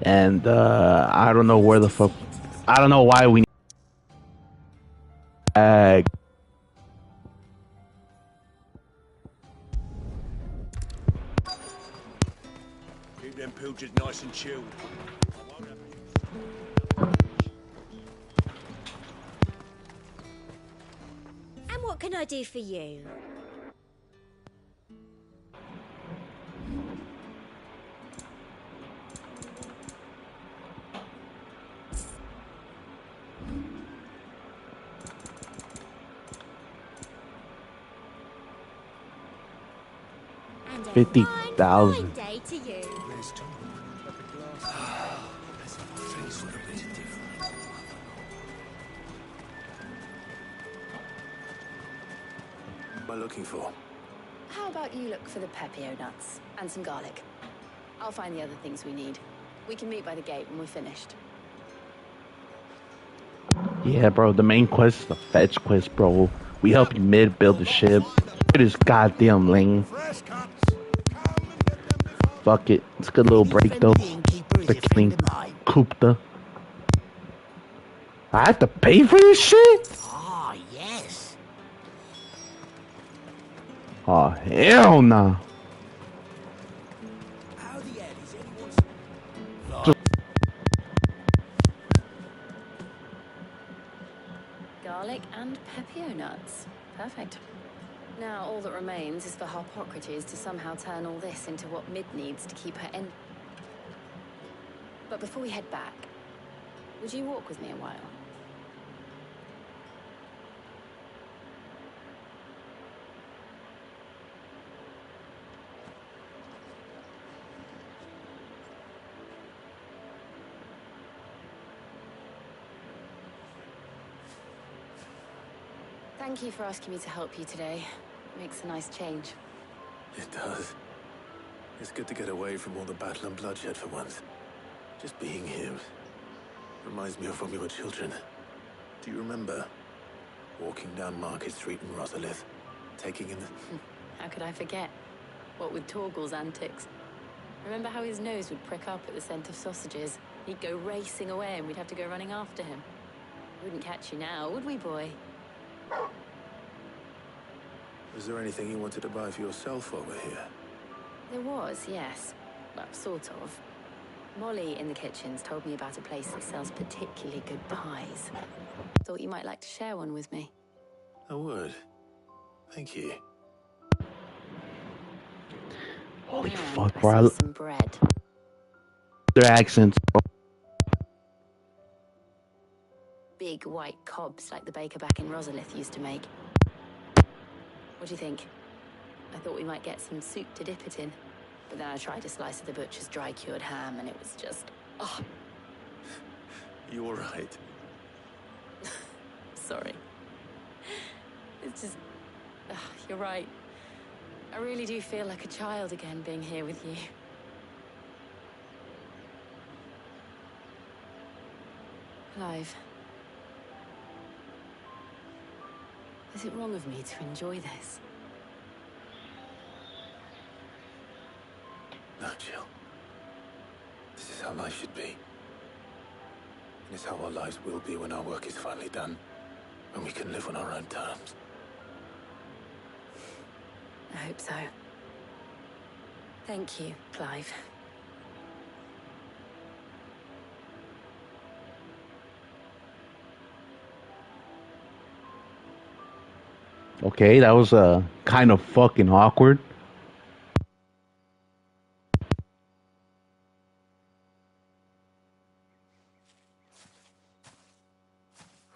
and I don't know where the fuck. I don't know why we. Uh, Keep them pilchards nice and chilled. And what can I do for you? And a 50,000. fine day to you. What am I looking for? How about you look for the pepio nuts and some garlic? I'll find the other things we need. We can meet by the gate when we're finished. Yeah, bro. The main quest is the fetch quest, bro. We help you mid build the ship. It is goddamn lame. Fuck it. It's a good little break though. The killing Kupta. I have to pay for this shit? Ah, yes. Oh, hell nah. How the hell is anyone's... Garlic and pepio nuts. Perfect. Now all that remains is for Harpocrates to somehow turn all this into what Mid needs to keep her in. But before we head back, would you walk with me a while? Thank you for asking me to help you today. It makes a nice change. It does. It's good to get away from all the battle and bloodshed for once. Just being here reminds me of when we were children. Do you remember walking down Market Street in Rosalith, taking in the... How could I forget? What with Torgal's antics. Remember how his nose would prick up at the scent of sausages? He'd go racing away and we'd have to go running after him. We wouldn't catch you now, would we, boy? Was there anything you wanted to buy for yourself while we're here? There was, yes. Well, sort of. Molly in the kitchens told me about a place that sells particularly good pies. Thought you might like to share one with me. I would. Thank you. Holy And fuck, I bro. saw some bread. Their accents, bro. Big white cobs like the baker back in Rosalith used to make. What do you think? I thought we might get some soup to dip it in. But then I tried a slice of the butcher's dry-cured ham and it was just... oh, You all right? sorry. It's just... you're right. I really do feel like a child again being here with you. Clive. Is it wrong of me to enjoy this? No, Jill. This is how life should be. And it's how our lives will be when our work is finally done. When we can live on our own terms. I hope so. Thank you, Clive. Okay, that was kind of fucking awkward.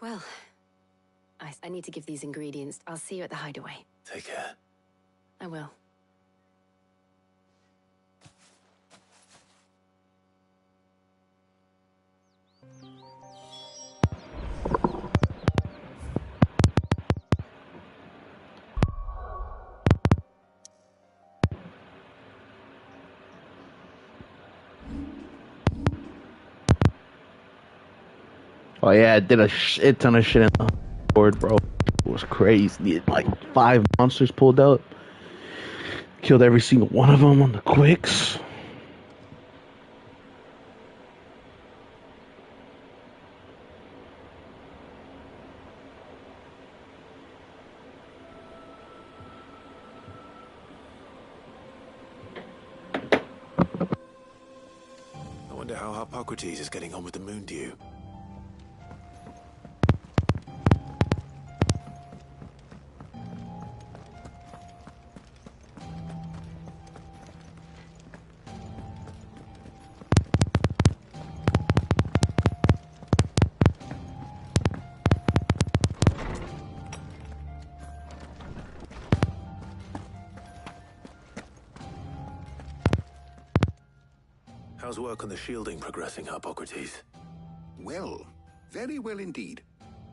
Well, I need to give these ingredients. I'll see you at the hideaway. Take care. I will. Oh yeah, I did a shit ton of shit in the board, bro. It was crazy. Like 5 monsters pulled out. Killed every single one of them on the quicks. Wonder how Hippocrates is getting on with the moon dew. How's work on the shielding progressing, Hippocrates? Well, very well indeed.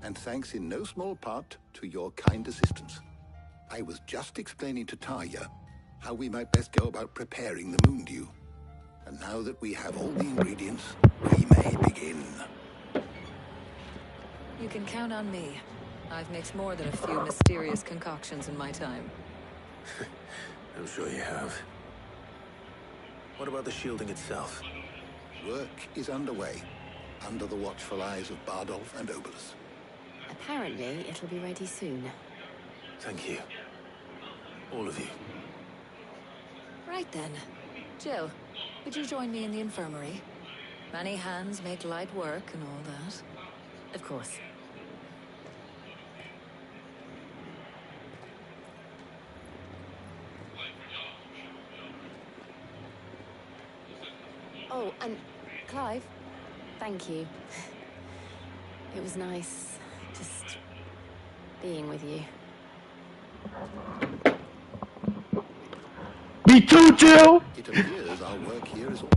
And thanks in no small part to your kind assistance. I was just explaining to Tarja how we might best go about preparing the moon dew. And now that we have all the ingredients, we may begin. You can count on me. I've mixed more than a few mysterious concoctions in my time. I'm sure you have. What about the shielding itself? Work is underway, under the watchful eyes of Bardolph and Obolus. Apparently, it'll be ready soon. Thank you. All of you. Right then. Jill, would you join me in the infirmary? Many hands make light work and all that. Of course. Oh, and Clive, thank you. It was nice just being with you. Me too, Jill! It appears our work here is all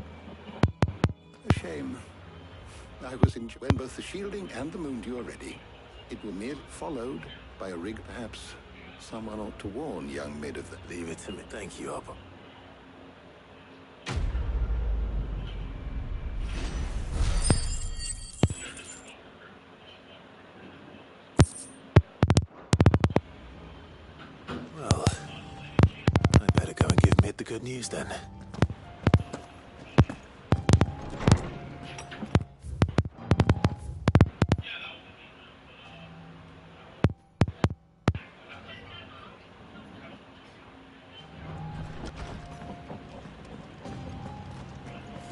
a shame. I was in when both the shielding and the moon dew are ready. It will be followed by a rig, perhaps. Someone ought to warn young Mid of that. Leave it to me. Thank you, Hopper. Well, I'd better go and give Mid the good news then.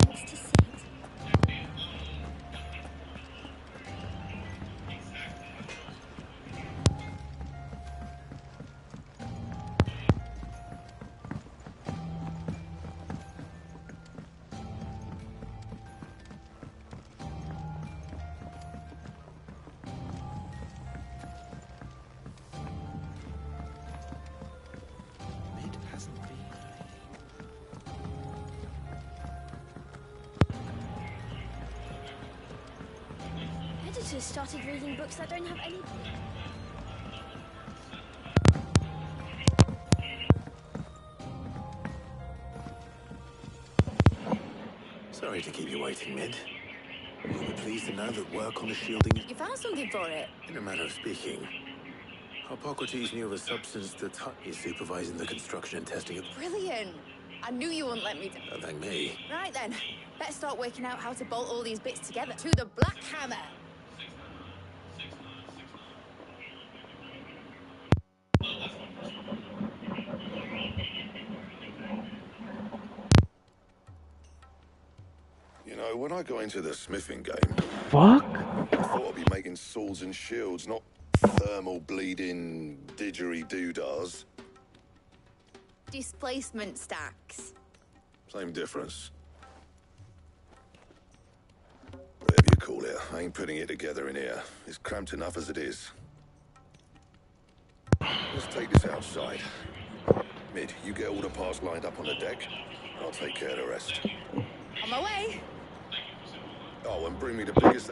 Wants to sit. Mid hasn't been. Editors started reading books that don't have any. Sorry to keep you waiting, Mid. You'll be pleased to know that work on the shielding is, You found something for it? in a matter of speaking. Hippocrates knew of a substance that is supervising the construction and testing of. Brilliant! I knew you wouldn't let me down. Don't thank me. Right then, better start working out how to bolt all these bits together. To the Black Hammer! You know, when I got into the smithing game, Fuck? I thought I'd be making swords and shields, not thermal bleeding didgeridoo-dahs. Displacement stacks. Same difference. Whatever you call it, I ain't putting it together in here. It's cramped enough as it is. Let's take this outside. Mid, you get all the parts lined up on the deck. I'll take care of the rest. On my way! Oh, and bring me the biggest...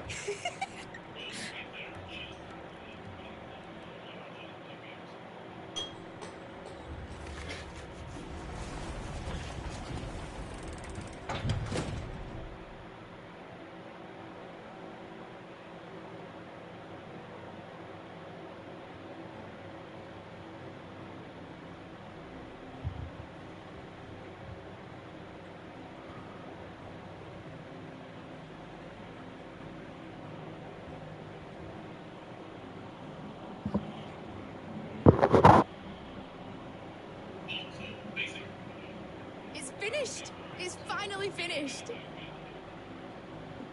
It's finished! It's finally finished!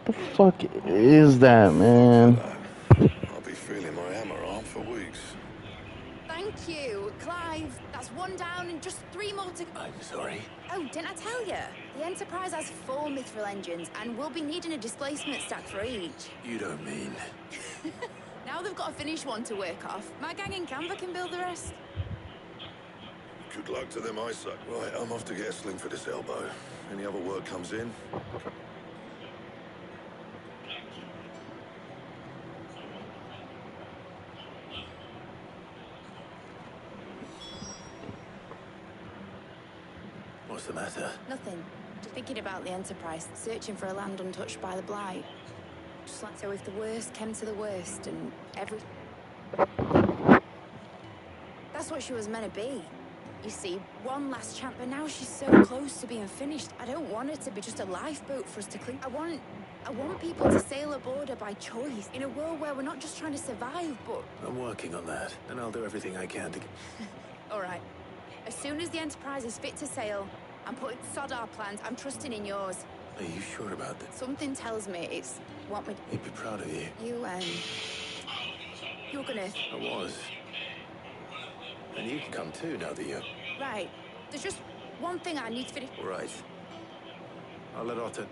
The fuck is that, man? I'll be feeling my hammer arm for weeks. Thank you, Clive. That's one down and just 3 more to... I'm sorry. Oh, didn't I tell you? The Enterprise has 4 mithril engines, and we'll be needing a displacement stack for each. You don't mean... Now they've got a finished one to work off. My gang in Canva can build the rest. Good luck to them, I say. Right, I'm off to get a sling for this elbow. Any other work comes in? What's the matter? Nothing. Just thinking about the Enterprise, searching for a land untouched by the Blight. Just like so if the worst came to the worst and every... That's what she was meant to be. You see, one last chance, but now she's so close to being finished. I don't want her to be just a lifeboat for us to cling. I want people to sail aboard her by choice, in a world where we're not just trying to survive, but... I'm working on that, and I'll do everything I can to... All right. As soon as the Enterprise is fit to sail, I'm putting sod our plans. I'm trusting in yours. Are you sure about that? Something tells me it's what me... He'd be proud of you. You're gonna... I was. And you can come too, now that you're... Right. There's just one thing I need to finish... Right. I'll let Otto...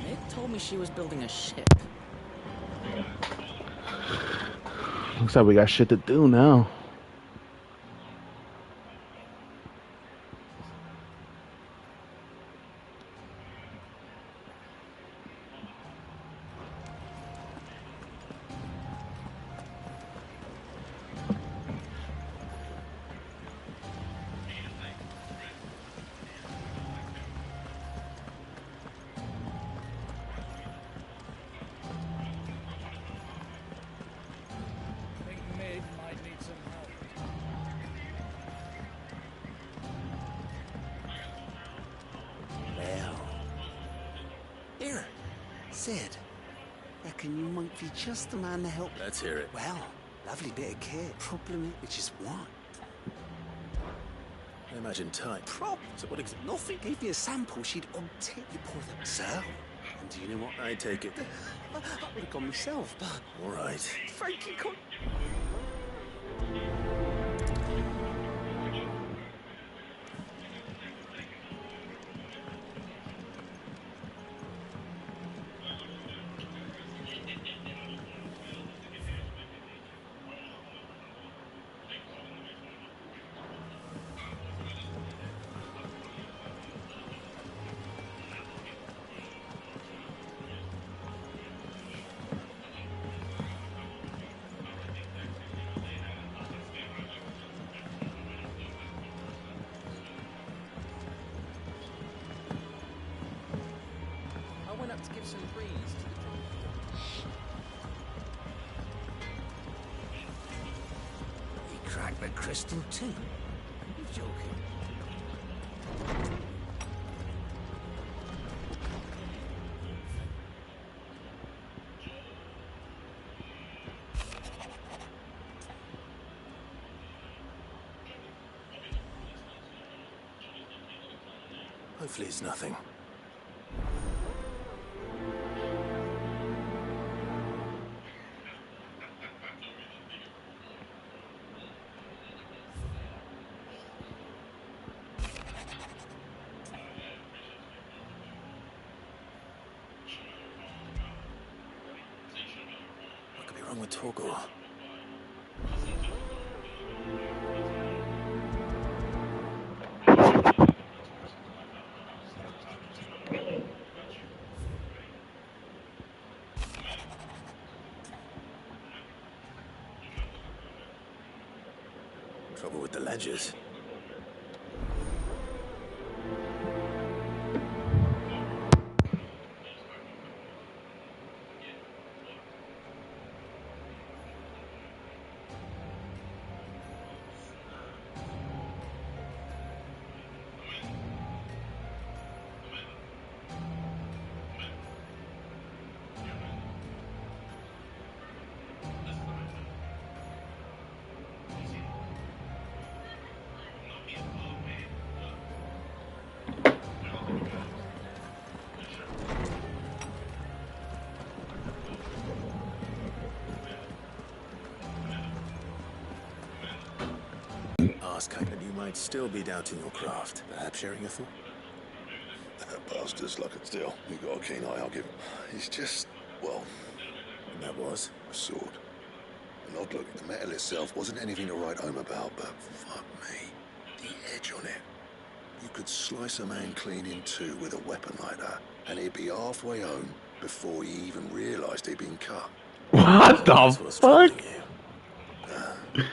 Nick told me she was building a ship. Looks like we got shit to do now. Here, Sid. Reckon you might be just the man to help. Let's hear it. Well, lovely bit of kit. Problem is, which is what? I imagine type. So what Nothing. Gave me a sample. She'd take you pour them. So, and do you know what? I take it. I would have gone myself, but All right. Frankie could. I went up to give some breeze to the He cracked the crystal too. You joking? Hopefully it's nothing. What could be wrong with Torgor? Trouble with the ledgers. Ask, and you might still be doubting your craft. Perhaps sharing a thought? That bastard's like a still. You got a keen eye, I'll give him. He's just, well, And that was? a sword. An odd look. The metal itself wasn't anything to write home about, but fuck me. The edge on it. You could slice a man clean in two with a weapon like that, and he'd be halfway home before he even realised he'd been cut. What That's the what's fuck? troubling you.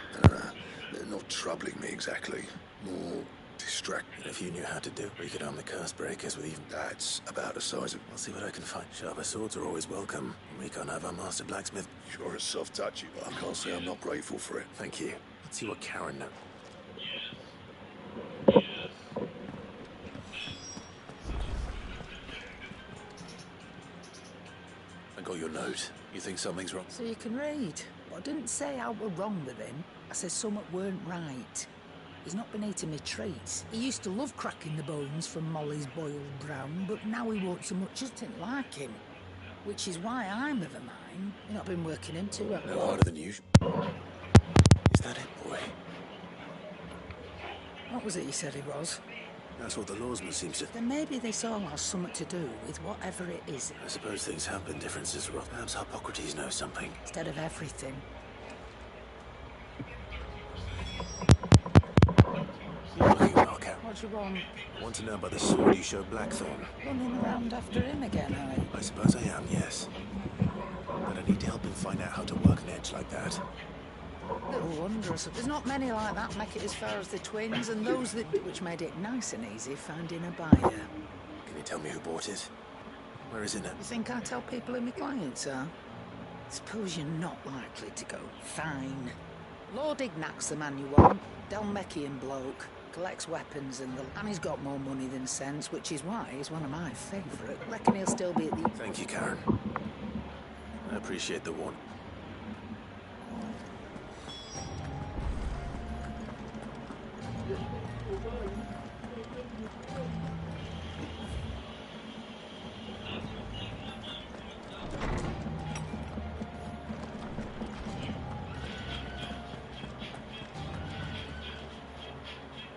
They're not troubling me exactly. More distracting. And if you knew how to do, we could arm the curse breakers with even... That's about the size of... I'll see what I can find. Sharper swords are always welcome. We can't have our master blacksmith. You're a soft-touchy, but I can't say I'm not grateful for it. Thank you. Let's see what Karen knows. I got your note. You think something's wrong? So you can read. But I didn't say I were wrong with him. I said something weren't right. He's not been eating me treats. He used to love cracking the bones from Molly's boiled brown, but now he won't so much as didn't like him. Which is why I'm of a mind. You've not been working him too well. No harder than usual. Is that it, boy? What was it you said he was? That's what the lawsman seems to... Then maybe this all has something to do with whatever it is. I suppose things have been different since Roth. Perhaps Hippocrates knows something. Instead of everything. You're looking well, Karen. What do you want? I want to know about the sword you showed Blackthorn. Running around after him again, are you? I suppose I am, yes. But I need to help him find out how to work an edge like that. Little wondrous. There's not many like that make it as far as the twins, and those that which made it nice and easy finding a buyer. Can you tell me who bought it? Where is it now? You think I tell people who my clients are? Suppose you're not likely to go. Fine. Lord Ignat's the man you want. Dalmecian bloke. Collects weapons and he's got more money than sense, which is why he's one of my favourite. Reckon he'll still be at the... Thank you, Karen. I appreciate the warning.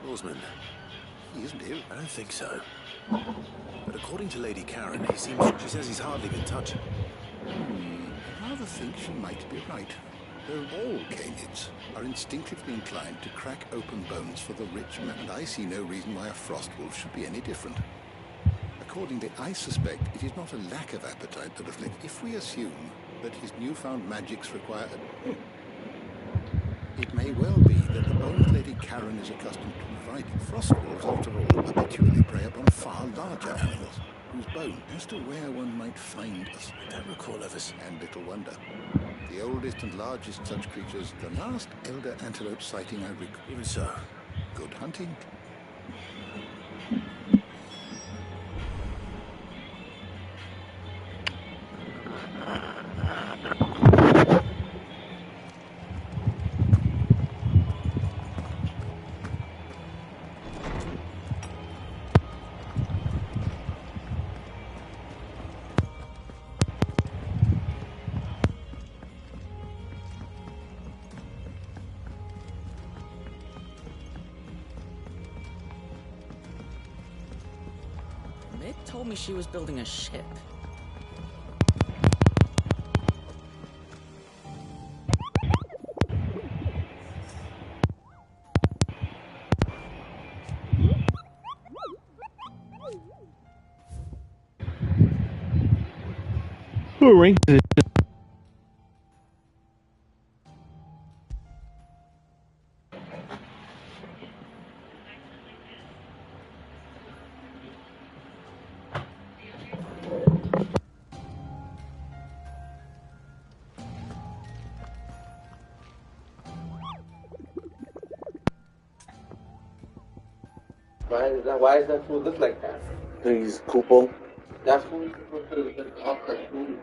Lawsman. He isn't ill. I don't think so. But according to Lady Karen, she says he's hardly been touched. I rather think she might be right. Though all canids are instinctively inclined to crack open bones for the rich man, and I see no reason why a frost wolf should be any different. Accordingly, I suspect it is not a lack of appetite that afflicts. If we assume that his newfound magics require it may well be that the bones Lady Karen is accustomed to providing. Frost wolves, after all, habitually prey upon far larger animals, whose bone, as to where one might find us. I don't recall ever... And little wonder. The oldest and largest such creatures, the last elder antelope sighting I recall. Even so. Good hunting. Mid told me she was building a ship. Who ranks it? Why does that food look like that? He's coupon. That food is supposed to look awkward food.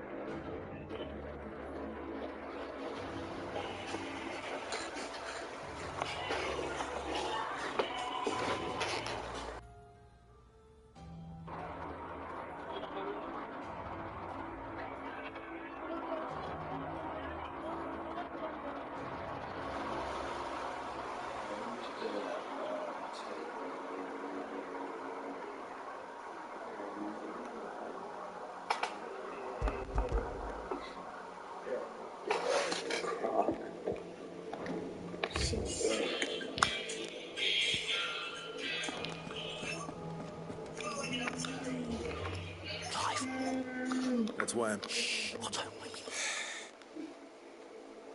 Clive. That's why I'm... Shh, Otto, wait.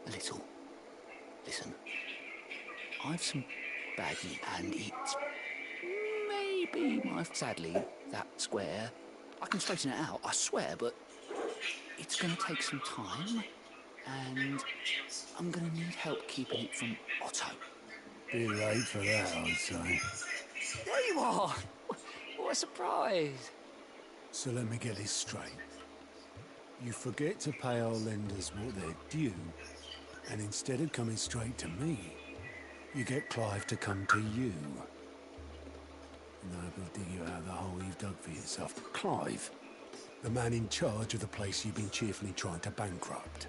A little. Listen. I've some bagging and it's maybe sadly, that square. I can straighten it out, I swear, but it's gonna take some time and I'm gonna need help keeping it from Otto. Be late for that, I'd say. There you are! What a surprise! So let me get this straight. You forget to pay our lenders what they're due, and instead of coming straight to me, you get Clive to come to you. And I will dig you out of the hole you've dug for yourself. Clive, the man in charge of the place you've been cheerfully trying to bankrupt.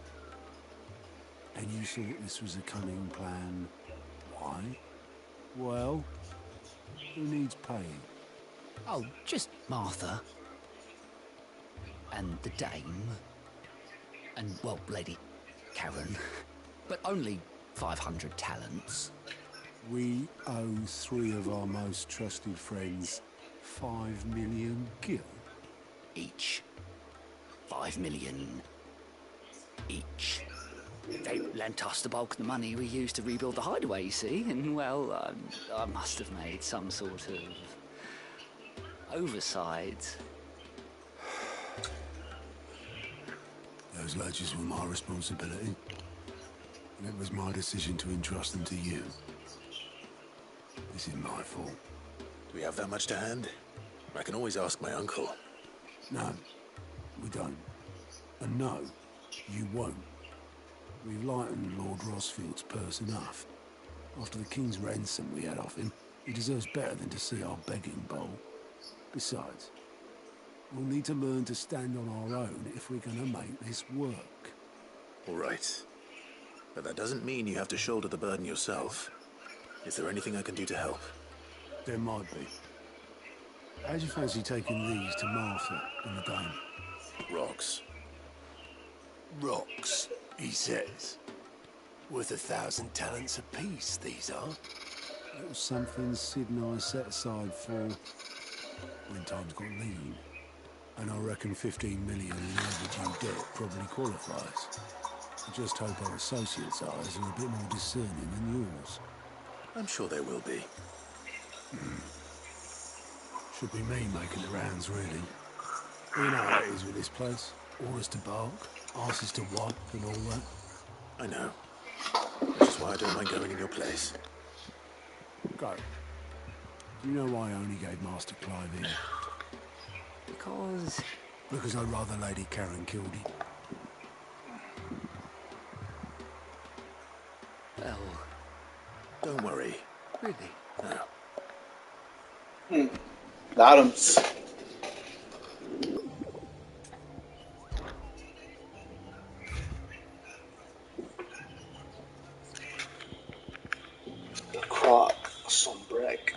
And you thought this was a cunning plan. Why? Well, who needs paying? Oh, just Martha. And the dame. And, well, Lady Karen. But only 500 talents. We owe 3 of our most trusted friends 5 million gil. Each. 5 million. Each. They lent us the bulk of the money we used to rebuild the hideaway, you see, and, well, I must have made some sort of oversight. Those ledgers were my responsibility, and it was my decision to entrust them to you. This is my fault. Do we have that much to hand? I can always ask my uncle. No, we don't. And no, you won't. We've lightened Lord Rosfield's purse enough. After the King's ransom we had off him, he deserves better than to see our begging bowl. Besides, we'll need to learn to stand on our own if we're gonna make this work. All right. But that doesn't mean you have to shoulder the burden yourself. Is there anything I can do to help? There might be. How'd you fancy taking these to Martha and the dame? Rocks. Rocks, he says. Worth 1,000 talents apiece, these are. That was something Sid and I set aside for when times got lean. And I reckon 15 million in overdue debt probably qualifies. I just hope our associates' eyes are a bit more discerning than yours. I'm sure there will be. Should be me making the rounds, really. You know how it is with this place. Orders to bark, asses to wipe and all that. I know. Which is why I don't mind going in your place. Go. Do you know why I only gave Master Clive in? Because I'd rather Lady Karen killed him. Well... Don't worry. Really? No. Adams. Croc, some brick.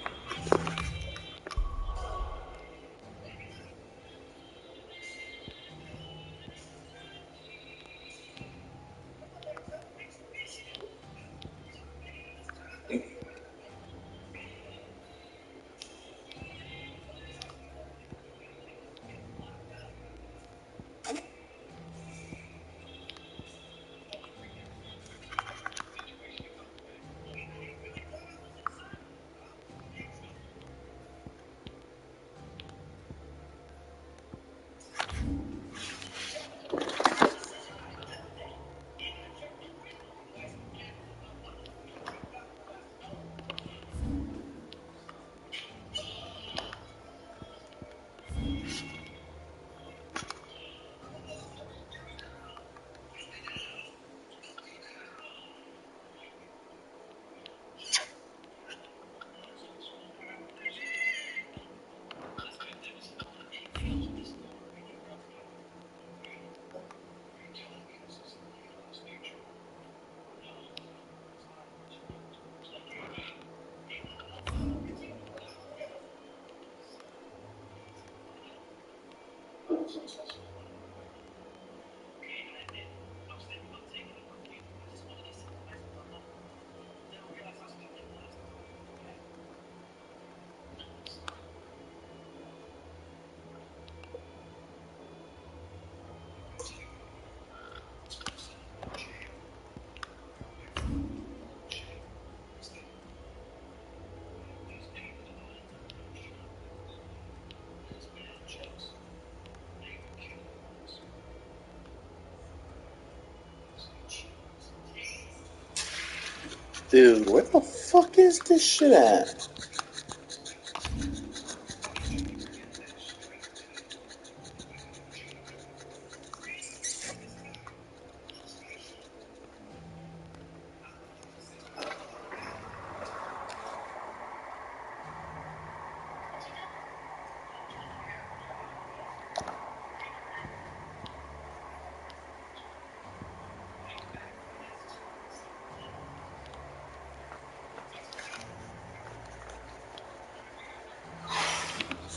Dude, where the fuck is this shit at?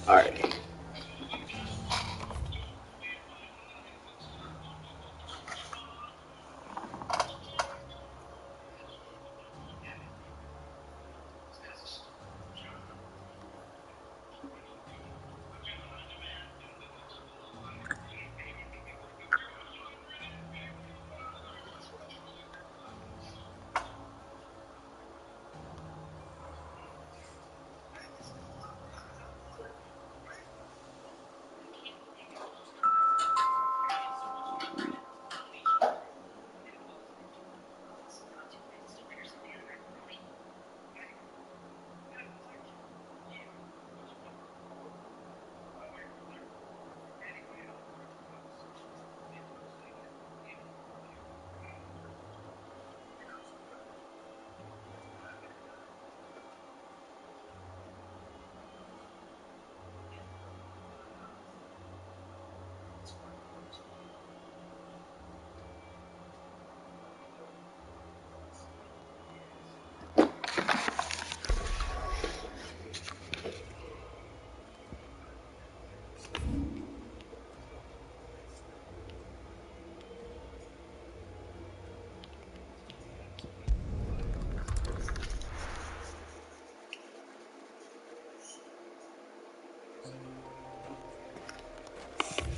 Alright.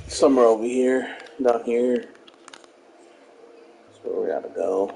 Somewhere over here, down here. That's where we gotta go.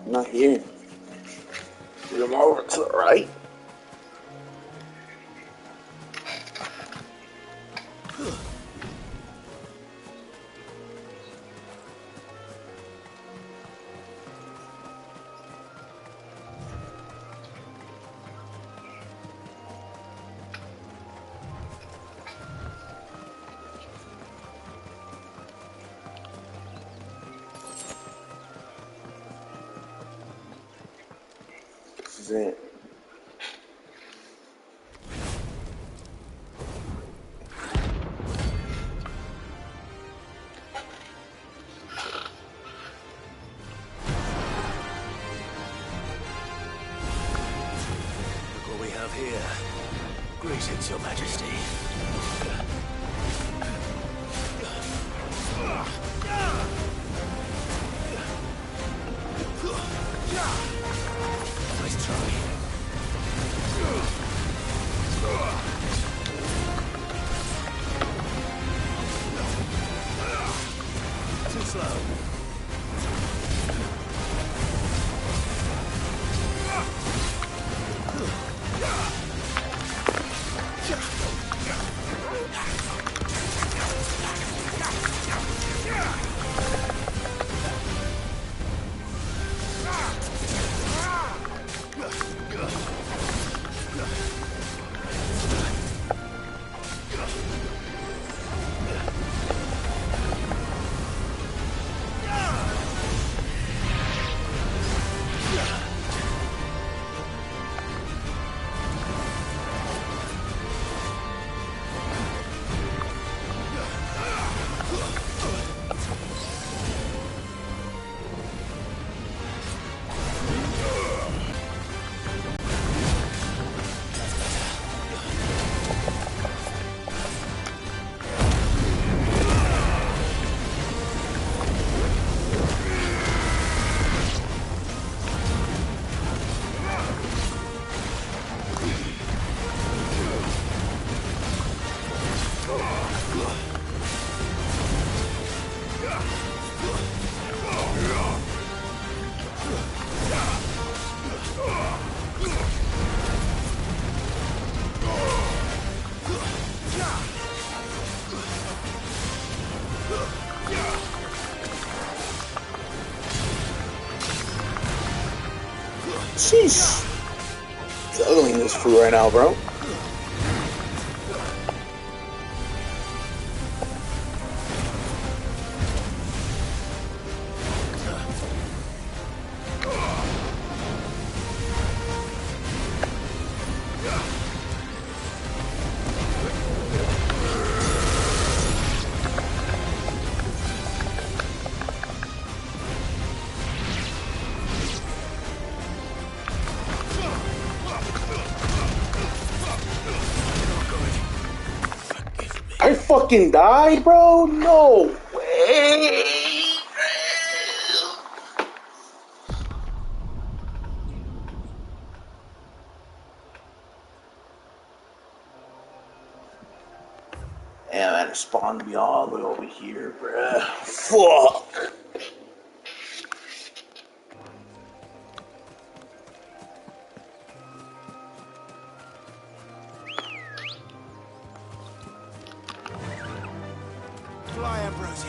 Not here. Come over to the right. This is it. Look what we have here. Greetings, Your Majesty. Nice try. Sheesh. Juggling this fool right now, bro. I fucking died, bro? No way. Damn, man, it spawned me all the way over here, bruh. Fuck. Fly, Ambrosia.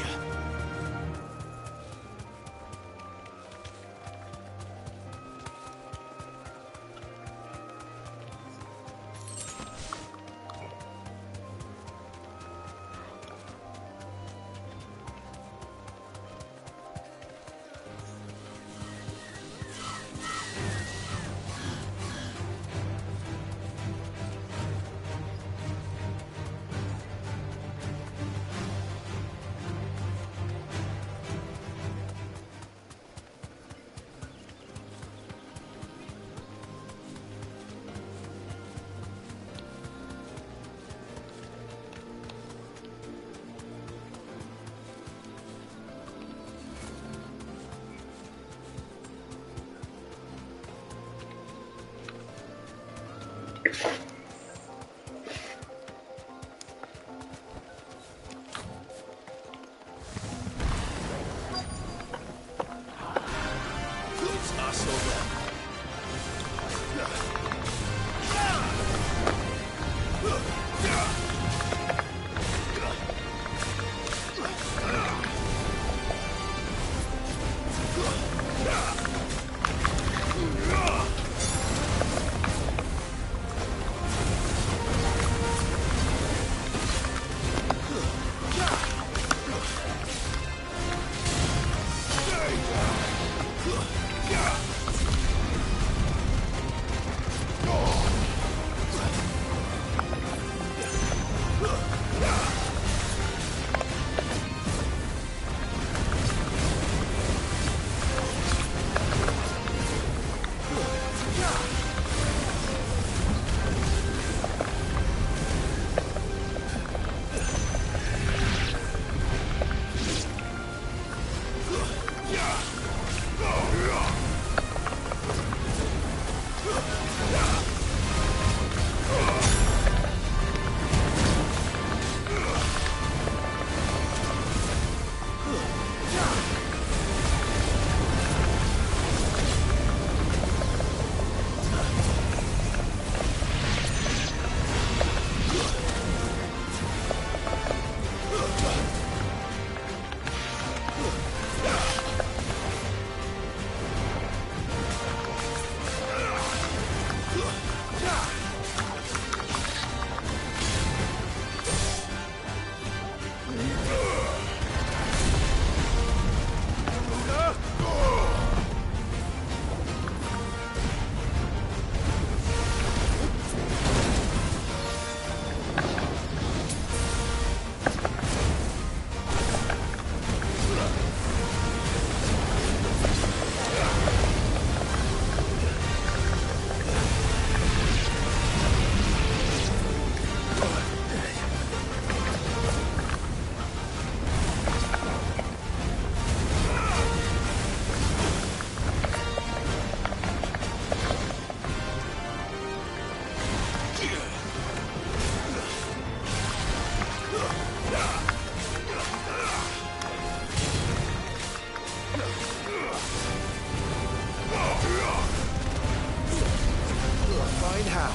blind hound.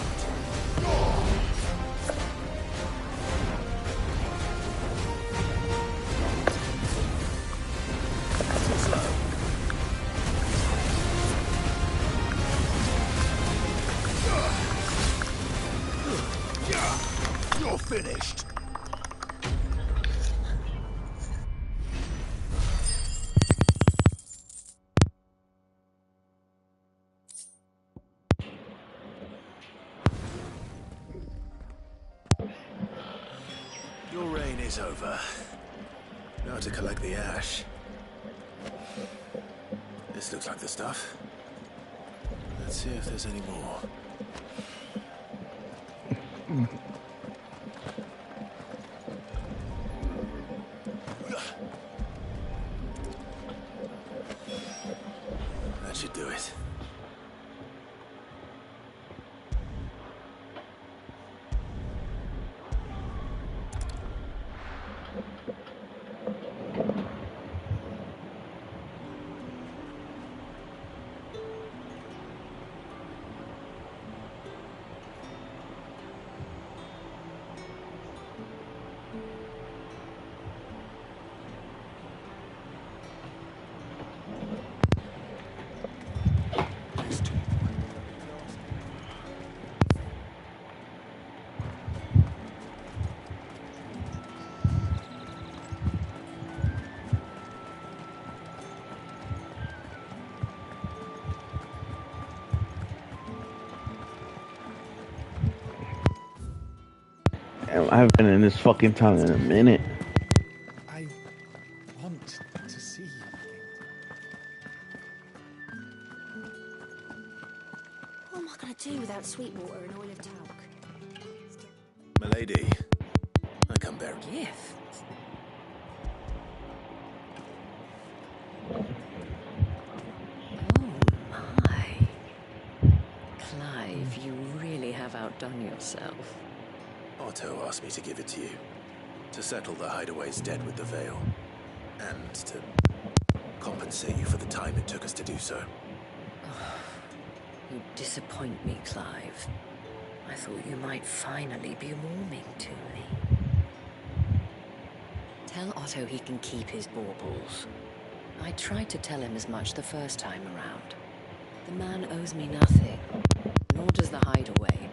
Too slow. You're finished. Your reign is over. Now to collect the ash. This looks like the stuff. Let's see if there's any more. That should do it. Damn, I haven't been in this fucking town in a minute. I want to see you. What am I gonna do without Sweetwater and oil of talc? Milady, I come bear Gift? Oh my. Clive, you really have outdone yourself. Otto asked me to give it to you. To settle the Hideaway's debt with the Veil. And to compensate you for the time it took us to do so. You disappoint me, Clive. I thought you might finally be warming to me. Tell Otto he can keep his baubles. I tried to tell him as much the first time around. The man owes me nothing, nor does the Hideaway.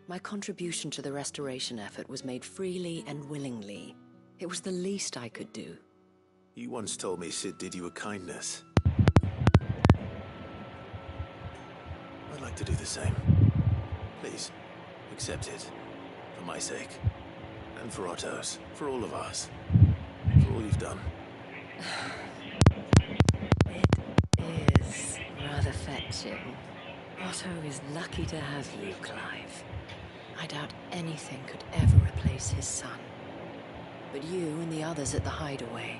My contribution to the restoration effort was made freely and willingly. It was the least I could do. You once told me Sid did you a kindness. I'd like to do the same. Please, accept it. For my sake. And for Otto's. For all of us. For all you've done. It is rather fetching. Otto is lucky to have you, Clive. I doubt anything could ever replace his son. But you and the others at the Hideaway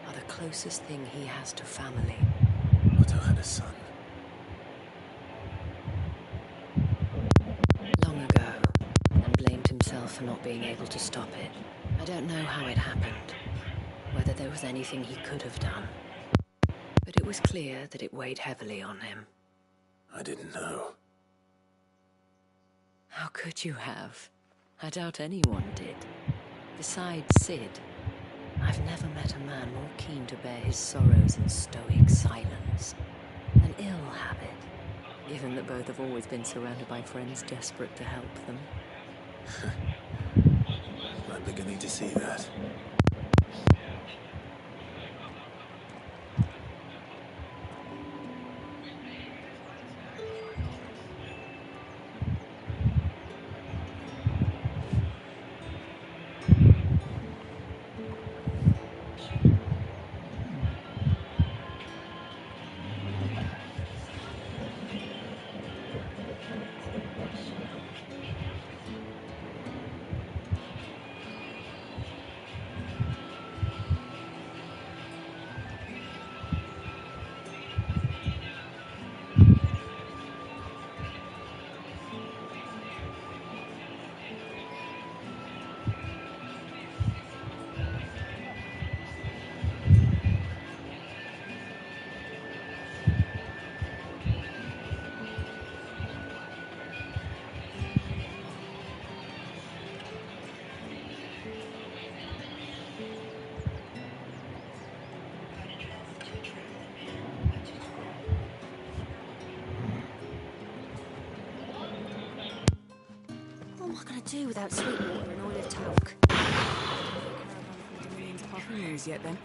are the closest thing he has to family. Otto had a son. Long ago, and blamed himself for not being able to stop it. I don't know how it happened, whether there was anything he could have done. But it was clear that it weighed heavily on him. I didn't know. How could you have? I doubt anyone did. Besides Sid, I've never met a man more keen to bear his sorrows in stoic silence. An ill habit, given that both have always been surrounded by friends desperate to help them. I'm beginning to see that. do without sweet water and olive talc? Caravan from the Dominion's parfumeries yet then?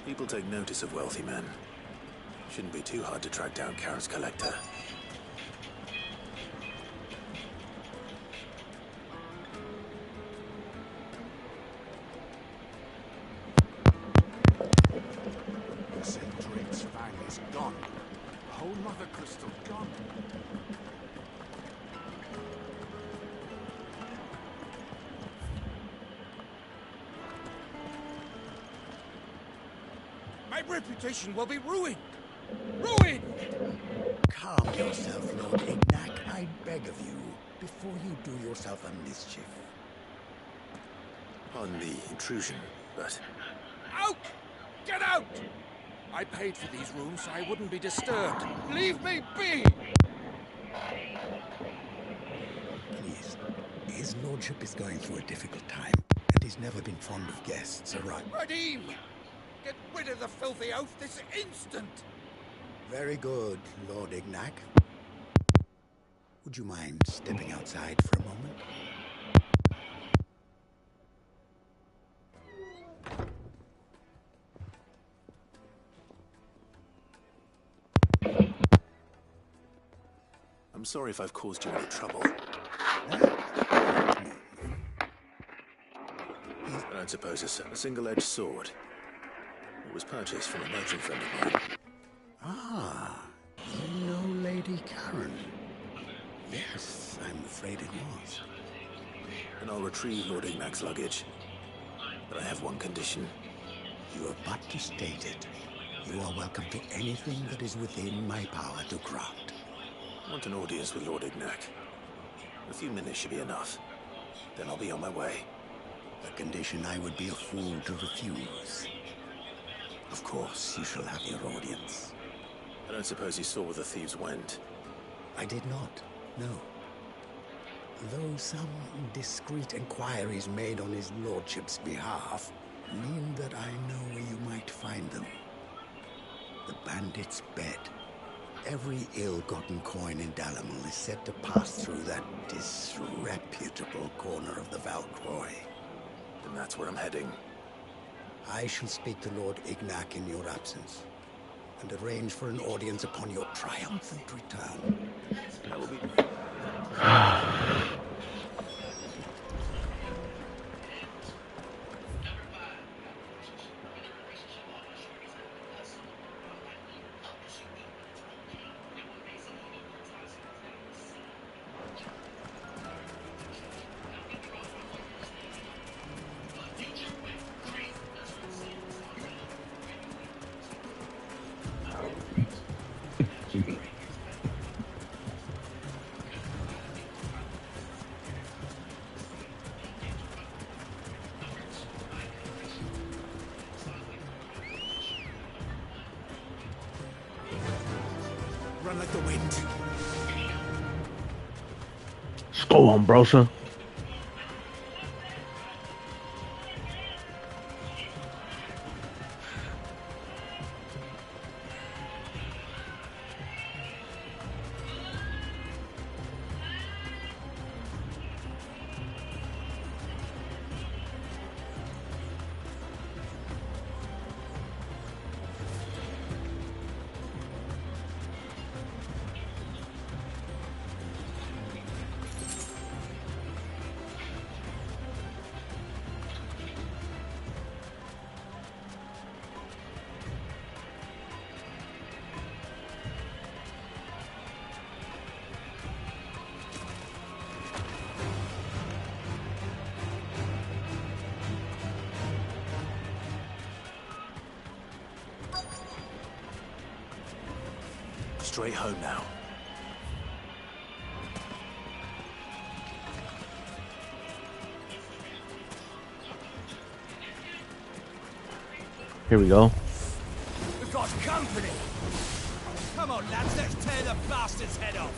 People take notice of wealthy men. Shouldn't be too hard to track down Karen's collector. Cendric's fang is gone. The whole mother crystal gone. My reputation will be ruined! Ruined! Calm yourself, Lord Ignac, I beg of you, before you do yourself a mischief. Pardon the intrusion, but... Out! Get out! I paid for these rooms so I wouldn't be disturbed. Leave me be! Please, his lordship is going through a difficult time, and he's never been fond of guests arriving. Radim! Get rid of the filthy oaf this instant! Very good, Lord Ignac. Would you mind stepping outside for a moment? I'm sorry if I've caused you any trouble. I don't suppose a single-edged sword. It was purchased from a merchant friend of mine. Ah, you know Lady Karen. Yes, I'm afraid it was. And I'll retrieve Lord Ignac's luggage. But I have one condition. You are but to state it. You are welcome to anything that is within my power to grant. I want an audience with Lord Ignac. A few minutes should be enough. Then I'll be on my way. A condition I would be a fool to refuse. Of course, you shall have your audience. I don't suppose you saw where the thieves went. I did not, no. Though some discreet inquiries made on his lordship's behalf mean that I know where you might find them. The bandit's bed. Every ill-gotten coin in Dalamul is said to pass through that disreputable corner of the Valcroy. Then that's where I'm heading. I shall speak to Lord Ignac in your absence, and arrange for an audience upon your triumphant return. That will be... Run like the wind. Go on, brosa. Straight home now. Here we go. We've got company. Come on, lads, let's tear the bastard's head off.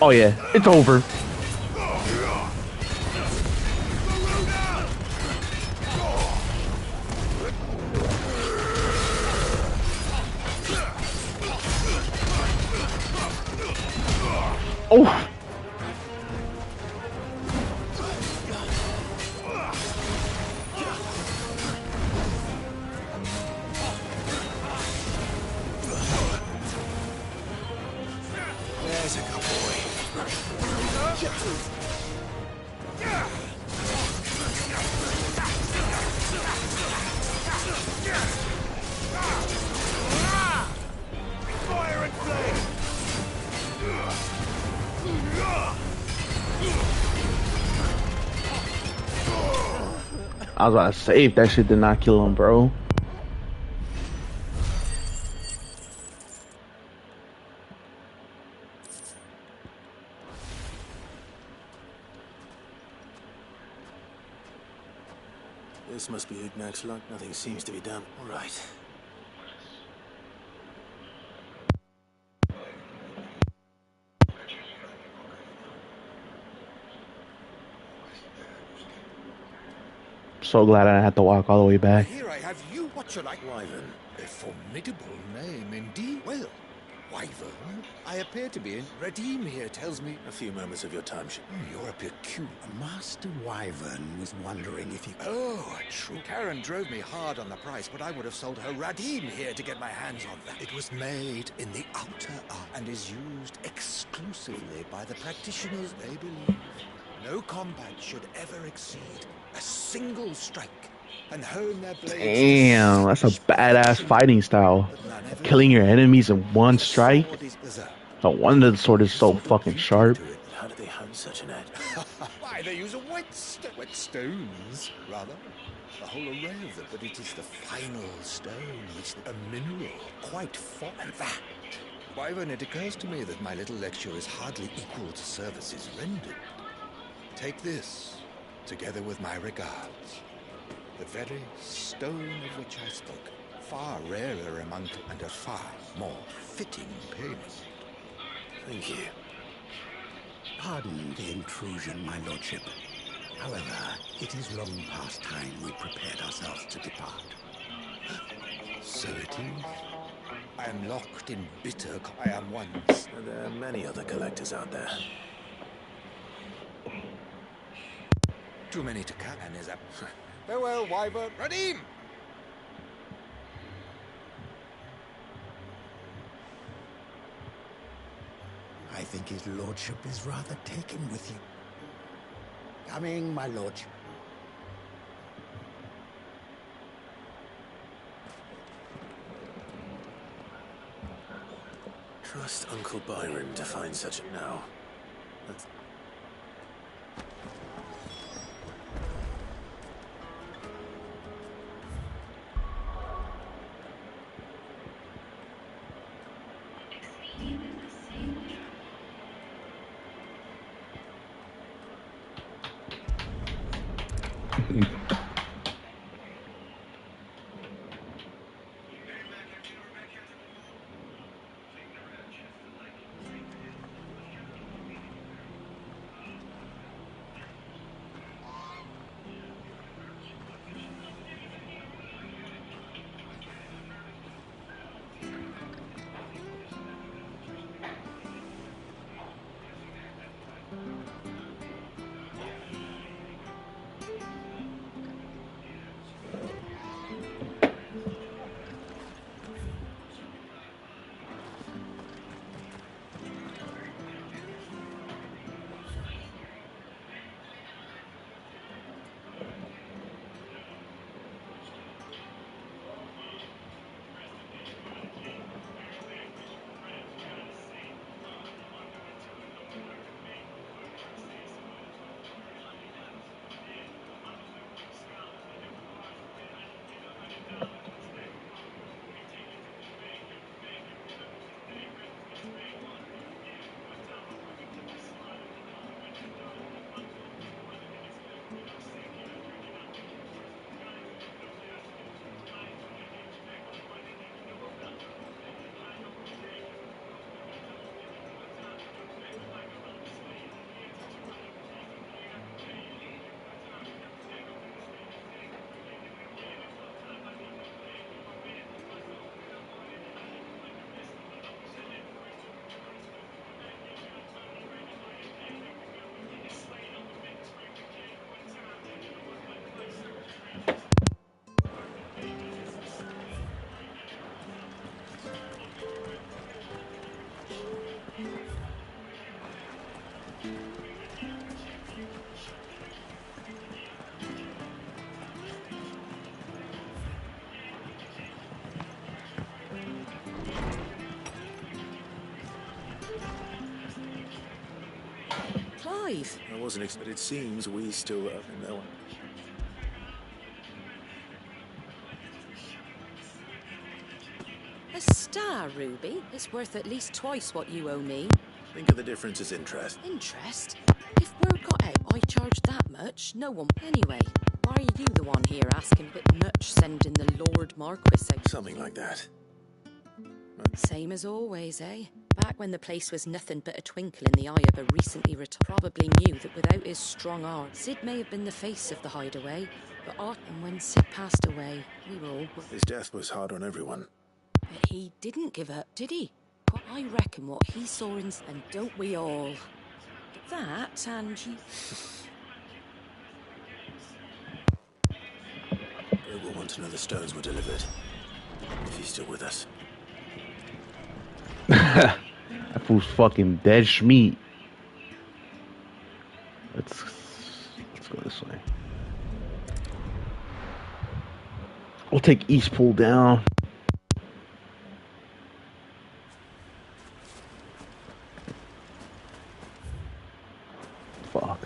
Oh yeah, it's over. Oh. There's a good boy. Fire and flame. I was about to say if that shit did not kill him, bro. This must be Ignac's luck. Nothing seems to be done. All right. So glad I didn't have to walk all the way back. Here I have you. What should I? Wyvern. A formidable name indeed. Well, Wyvern, I appear to be in. Redeem here tells me. A few moments of your time. You're a peculiar. Master Wyvern was wondering if you... Oh, true. Karen drove me hard on the price, but I would have sold her Radim here to get my hands on that. It was made in the outer art and is used exclusively by the practitioners they believe. No combat should ever exceed a single strike and hone their blades. Damn, that's a badass fighting style. Killing your enemies in one strike. No wonder the sword is so fucking sharp. How do they hone such an edge? Why, they use a wet stones, rather. A whole array of them, but it is the final stone. It's a mineral, quite fine. And that. Wyvern, it occurs to me that my little lecture is hardly equal to services rendered. Take this, together with my regards. The very stone of which I spoke. Far rarer among and a far more fitting payment. Thank you. Pardon the intrusion, my lordship. However, it is long past time we prepared ourselves to depart. So it is. I am locked in bitter... I am once. There are many other collectors out there. Too many to count, and is up. Farewell, Wyvern. Redeem! I think his lordship is rather taken with you. Coming, my lordship. Trust Uncle Byron to find such a now. That's... Clive! I wasn't expecting. It seems we still up in that one. A star, Ruby. It's worth at least twice what you owe me. Think of the difference as interest. Interest? If word got out I charged that much, no one... Anyway, why are you the one here asking a bit much sending the Lord Marquis out? Something like that. Same as always, eh? Back when the place was nothing but a twinkle in the eye of a recently retired, probably knew that without his strong arm, Sid may have been the face of the hideaway, but and when Sid passed away, we were all... His death was hard on everyone. But he didn't give up, did he? Well, I reckon what he saw in... And don't we all? That, and you... Bert will want to know the stones were delivered. If he's still with us. That fool's fucking dead schmeat. Let's go this way. We'll take East Pool down. Fuck.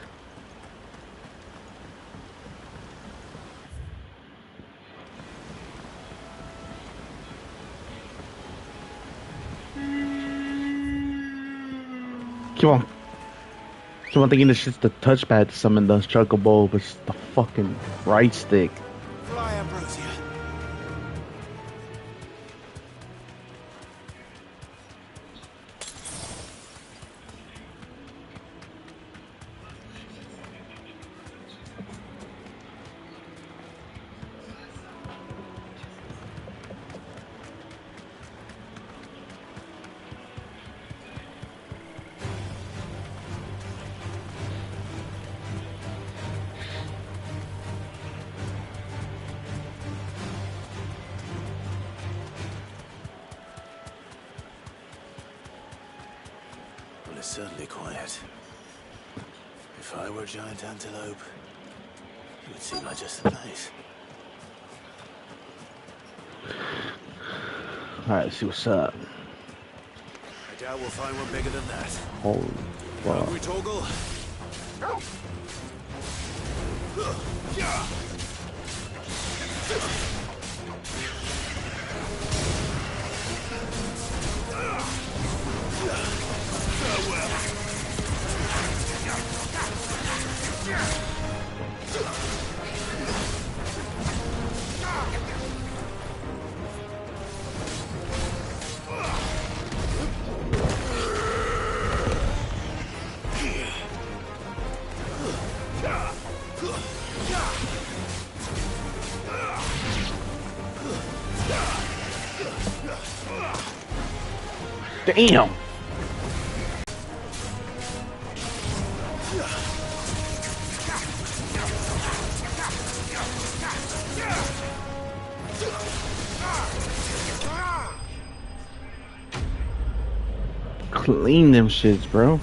Keep on thinking this shit's the touchpad to summon the Chocobo, but it's the fucking right stick. Fly, Ambrosia. It's certainly quiet. If I were a giant antelope, it would seem like just the place. Alright, let's see what's up. doubt we'll find one bigger than that. Holy fuck. Hungry, Torgal? Damn. Clean them shits, bro.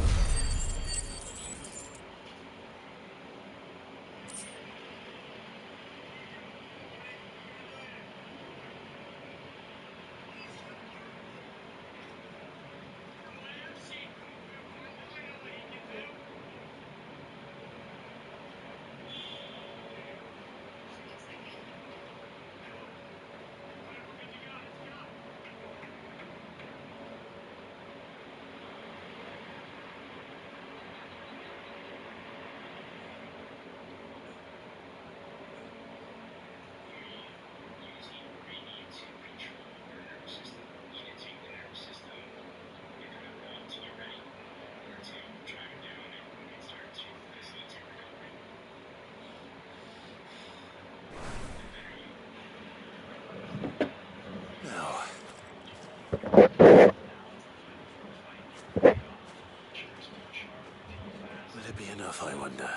Will it be enough, I wonder?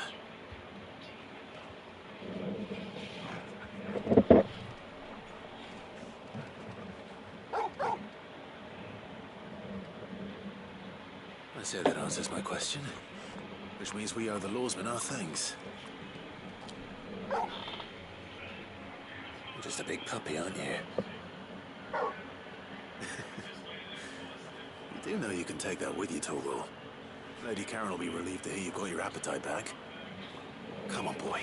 I say that answers my question. Which means we owe the lawsmen our thanks. You're just a big puppy, aren't you? You do know you can take that with you, Torgal. Lady Karen will be relieved to hear you got your appetite back. Come on, boy.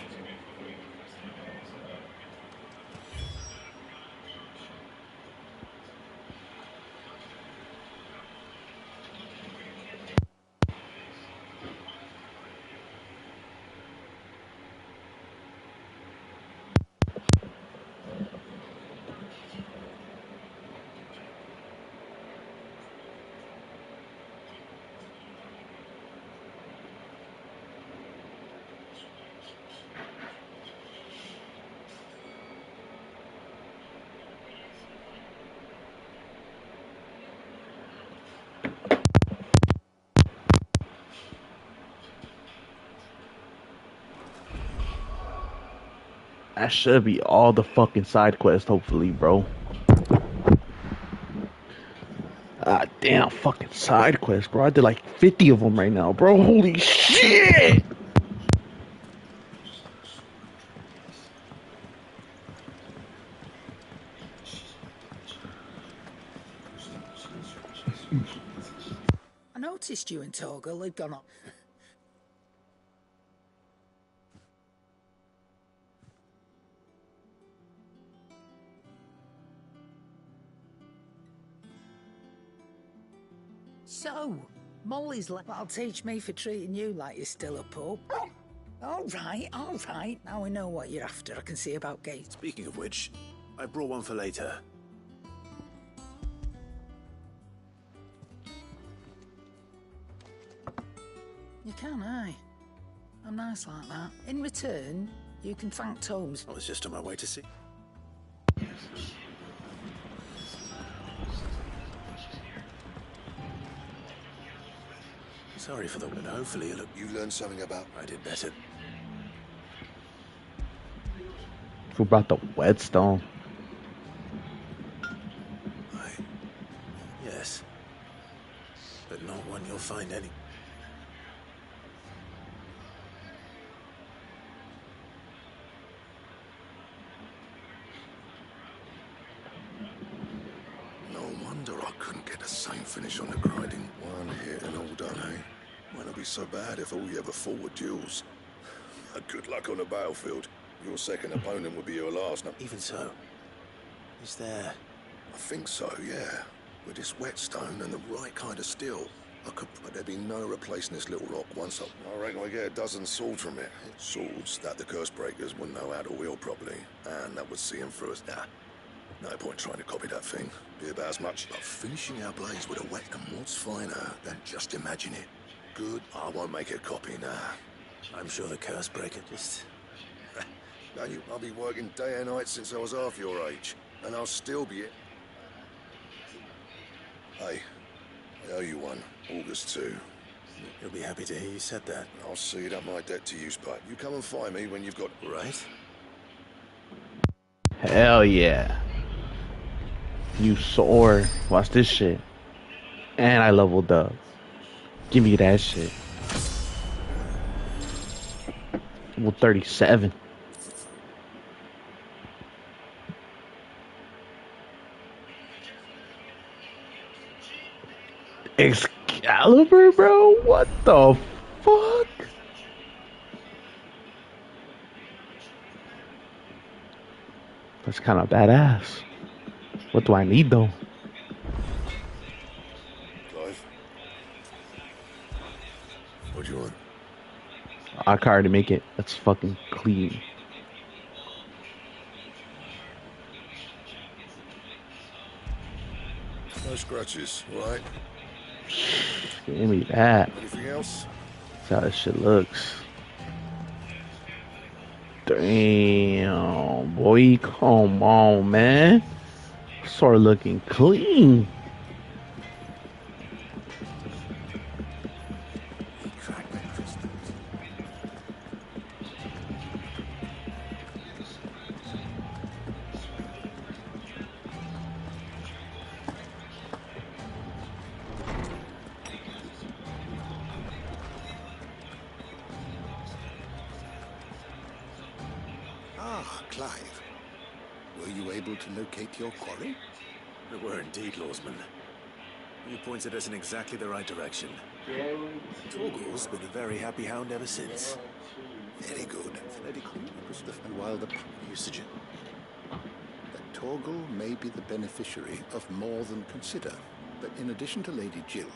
That should be all the fucking side quests, hopefully, bro. Ah, damn, fucking side quests, bro. I did like 50 of them right now, bro. Holy shit! I noticed you and Torgal had gone up. So, Molly's like, that'll teach me for treating you like you're still a pup. All right, all right. Now we know what you're after. I can see about Gates. Speaking of which, I brought one for later. You can, aye. I'm nice like that. In return, you can thank Tomes. I was just on my way to see. Sorry for the... But hopefully it'll... You learned something about... I did better. Who brought the whetstone? Yes. But not one you'll find any... wonder I couldn't get the same finish on the grinding. One hit and all done, eh? Might not be so bad if all you ever fought were duels. Good luck on the battlefield. Your second opponent would be your last. No. Even so, is there? I think so, yeah. With this whetstone and the right kind of steel, but there'd be no replacing this little rock once I reckon we get a dozen swords from it. Swords that the curse breakers wouldn't know how to wield properly, and that would see them through us. Nah, no point trying to copy that thing. Be about as much. But finishing our blades with a wet, and what's finer than just imagine it? Good, I won't make a copy, nah. I'm sure the curse breaker just... Now I'll be working day and night since I was half your age, and I'll still be it. Hey, I owe you one. August 2. You'll be happy to hear you said that. I'll see it up my debt to you, Spud. You come and find me when you've got... Right? Hell yeah. New sword. Watch this shit. And I leveled up. Give me that shit. Level 37. Excalibur, bro? What the fuck? That's kind of badass. What do I need, though? Clive? What do you want? I can already make it. That's fucking clean. No scratches, right? Give me that. Anything else? That's how this shit looks. Damn, boy, come on, man. Sword looking clean. Ah, Clive. Were you able to locate your quarry? We were indeed, Lawsman. You pointed us in exactly the right direction. Torgal's been a very happy hound ever since. Very good. And while the usage, that Torgal may be the beneficiary of more than consider, but in addition to Lady Jill,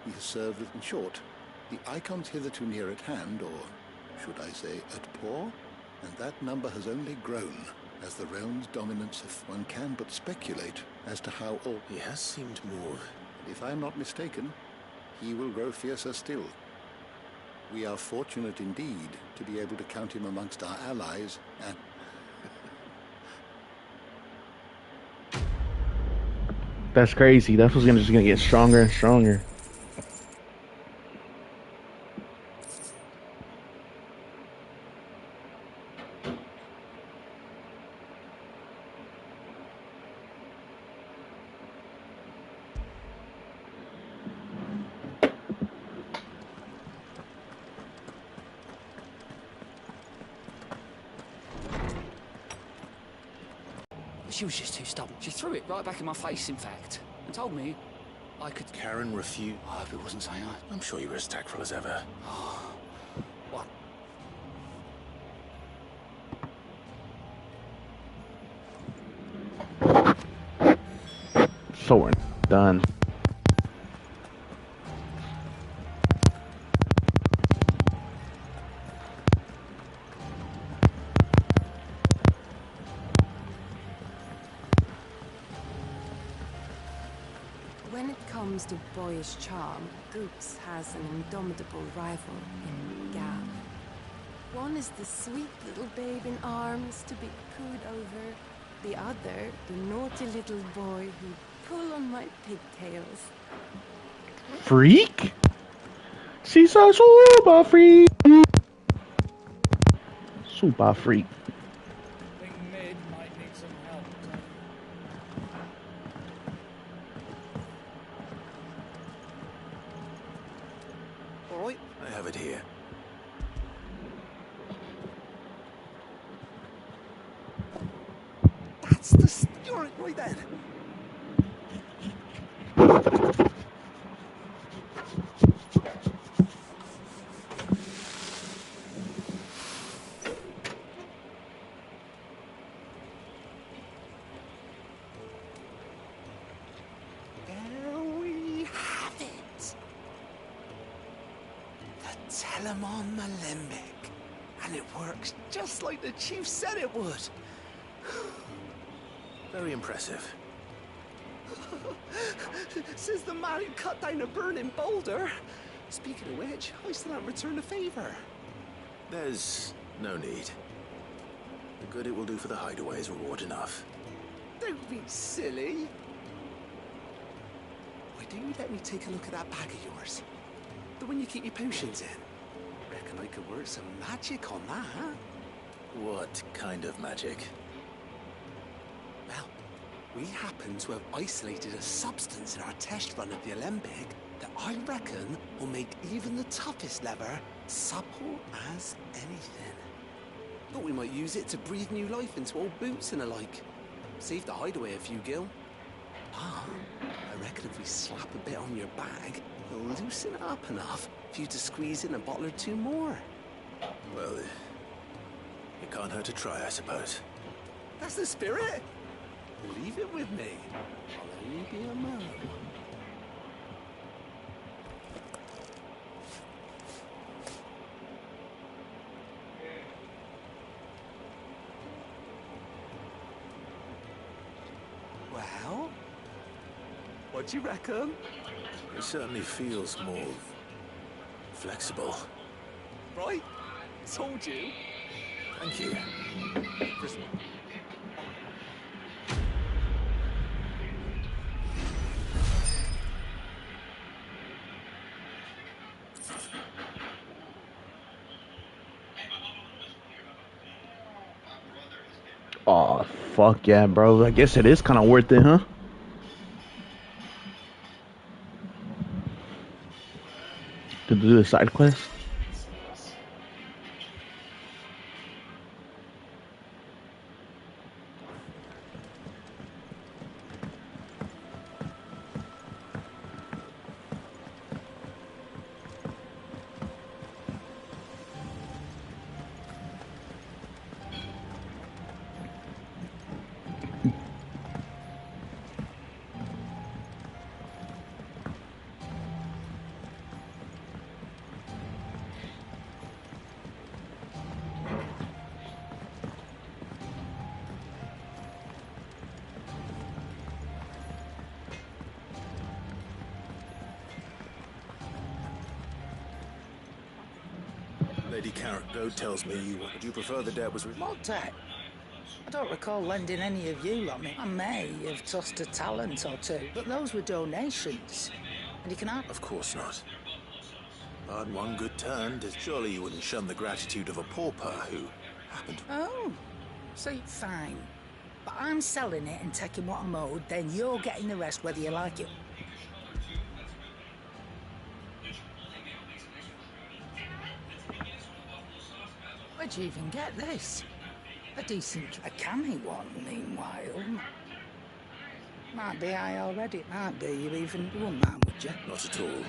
he has served with, in short, the icons hitherto near at hand, or should I say at paw, and that number has only grown as the realm's dominance of one can but speculate as to how all... He has seemed more... If I'm not mistaken, he will grow fiercer still. We are fortunate indeed to be able to count him amongst our allies, and... That's crazy. That was just gonna get stronger and stronger. She was just too stubborn. She threw it right back in my face, in fact, and told me I could... Karen refused. I hope it wasn't saying I... I'm sure you were as tactful as ever. What? So we're done. When it comes to boyish charm, Goops has an indomitable rival in Gab. One is the sweet little babe in arms to be cooed over. The other, the naughty little boy who pull on my pigtails. Freak? She's a super freak. Super freak. I have it here. That's the... You're right then. tell him on my limbic. And it works just like the chief said it would. Very impressive. Says the man who cut down a burning boulder. Speaking of which, I still haven't returned the favor. There's no need. The good it will do for the hideaway is reward enough. Don't be silly. Why don't you let me take a look at that bag of yours? The one you keep your potions in. Reckon I could work some magic on that, huh? What kind of magic? Well, we happen to have isolated a substance in our test run of the Alembic that I reckon will make even the toughest leather supple as anything. Thought we might use it to breathe new life into old boots and the like. Save the hideaway a few gil. Ah, I reckon if we slap a bit on your bag, it'll loosen it up enough for you to squeeze in a bottle or two more. Well, it can't hurt to try, I suppose. That's the spirit. Leave it with me. I'll only be a mo. Well, what do you reckon? It certainly feels more flexible. Right? Told you. Thank you. Oh, fuck yeah, bro. I guess it is kind of worth it, huh? To do the side quest? Lady Carrot Goat tells me you prefer the debt was... What debt? I don't recall lending any of you lot me. I may have tossed a talent or two, but those were donations. And you can have... Of course not. Pardon one good turn, surely you wouldn't shun the gratitude of a pauper who happened to... Oh, so fine. But I'm selling it and taking what I'm owed, then you're getting the rest whether you like it. Where'd you even get this? A decent, a canny one, meanwhile. Might be I already, it might be you even. You wouldn't mind, would you? Not at all.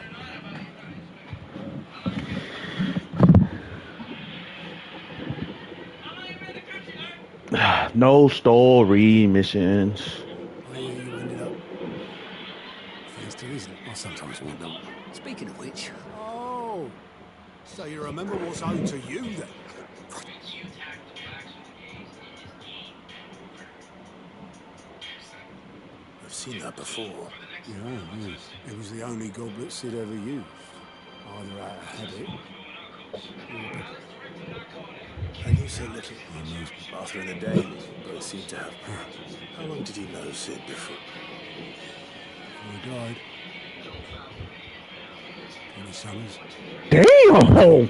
No story missions. Oh, yeah, you ended up. Thanks to this, I sometimes wonder. Speaking of which, oh, so you remember what's owed to you then? I've seen that before. Yeah, yes. It was the only goblet Sid ever used. Either out of habit I knew so little. Arthur and the Dane both seem to have... How long did he know Sid before? Before he died. 20 summers. Damn!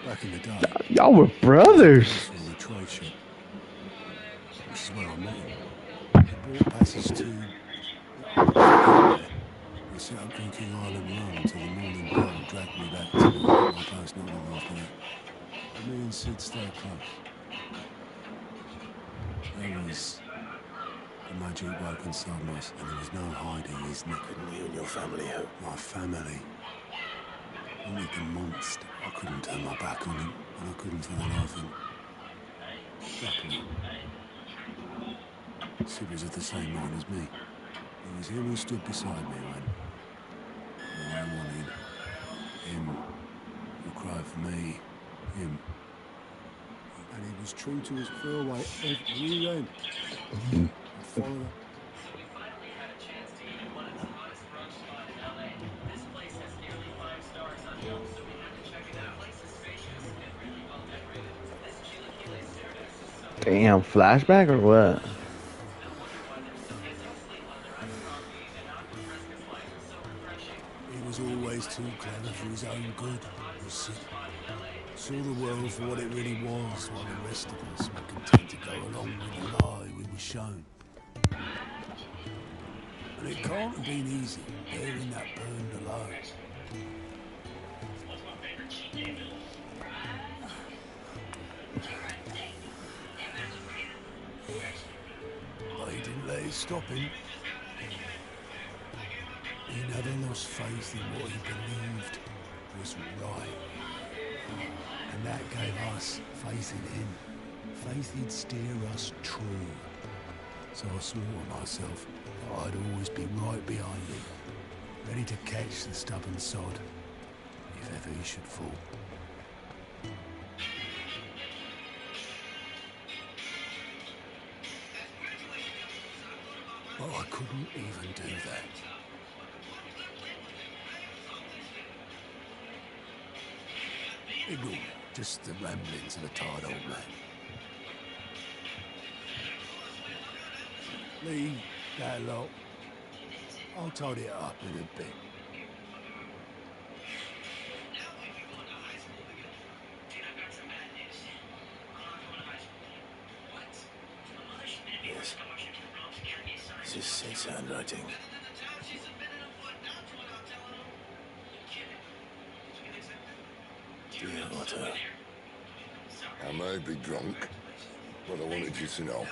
Back in the day. Y'all were brothers. In the trade shop. This is where I met him. He bought passage to... We set up drinking Island rum until the morning bell dragged me back to my place not long after that. Me and Sid stayed close. There was a magic bloke inside us, and there was no hiding his neck. Couldn't you and your family hope? My family. Only the monster. I couldn't turn my back on him, and I couldn't for the life of him. Luckily, Sid was of the same mind as me. It was him who stood beside me when I wanted him who cried for me, him. And he was true to his throwaway every then. I'd follow that. Damn, flashback or what? He was always too clever for his own good, was Sid. Saw the world for what it really was, while the rest of us were content to go along with the lie we were shown. And it can't have been easy, bearing that burden alone. But he didn't let it stop him. He never lost faith in what he believed was right. And that gave us faith in him. Faith he'd steer us true. So I swore to myself that I'd always be right behind him, ready to catch the stubborn sod, if ever he should fall. But I couldn't even do that. Ignore me, just the ramblings of a tired old man. Leave that lot. I'll tidy it up in a bit. Yes. This is Sid's handwriting. Dear Otto. I may be drunk, but I wanted you to know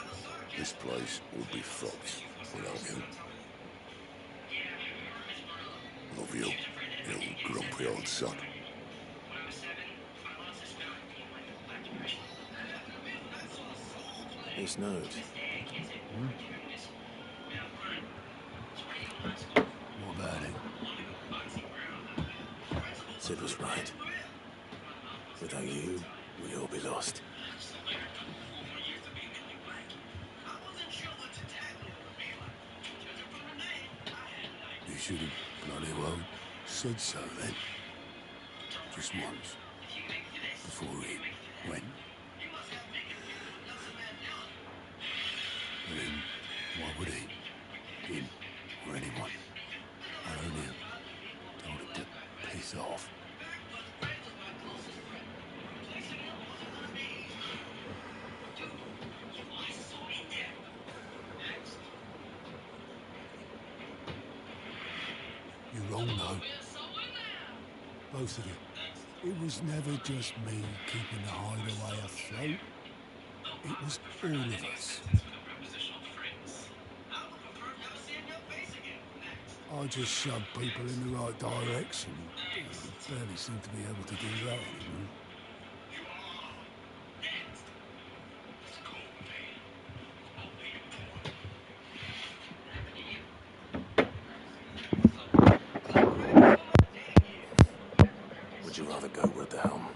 this place would be fucked without you. Love you, you grumpy old sod. His note. What about it? Sid was right. Without you, we'd all be lost. You should have bloody well said so then. Just once. Before he went. But then, why would he? Him or anyone? I only told him to piss off. You're wrong, though. Both of you. It was never just me keeping the hideaway afloat. It was all of us. I just shoved people in the right direction. I barely seem to be able to do that anymore. Would you rather go with the helm?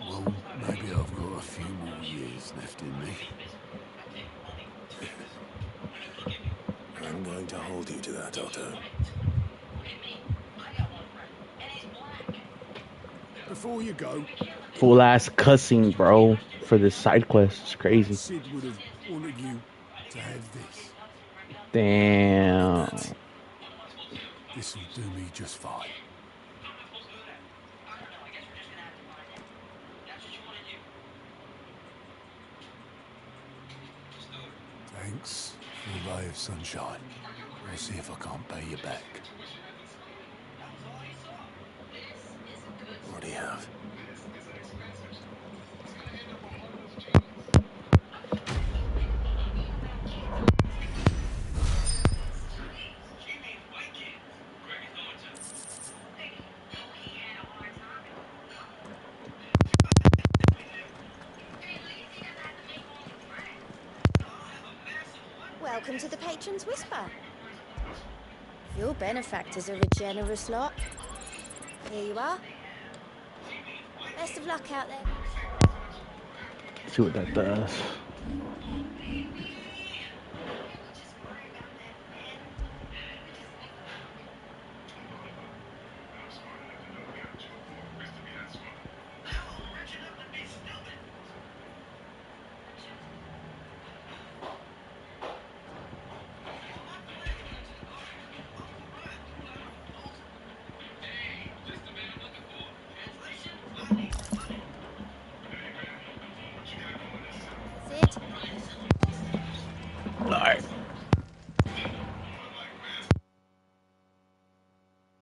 Well, maybe I've got a few more years left in me. I'm going to hold you to that, Otto. Before you go, Full ass cussing, bro, for this side quest. It's crazy. Sid would have wanted you to have this. Damn. This will do me just fine. Thanks for the ray of sunshine. I'll see if I can't pay you back. What do you have? Welcome to the Patron's Whisper. Your benefactors are a generous lot. Here you are. Best of luck out there. See what that does. Sid? Alright.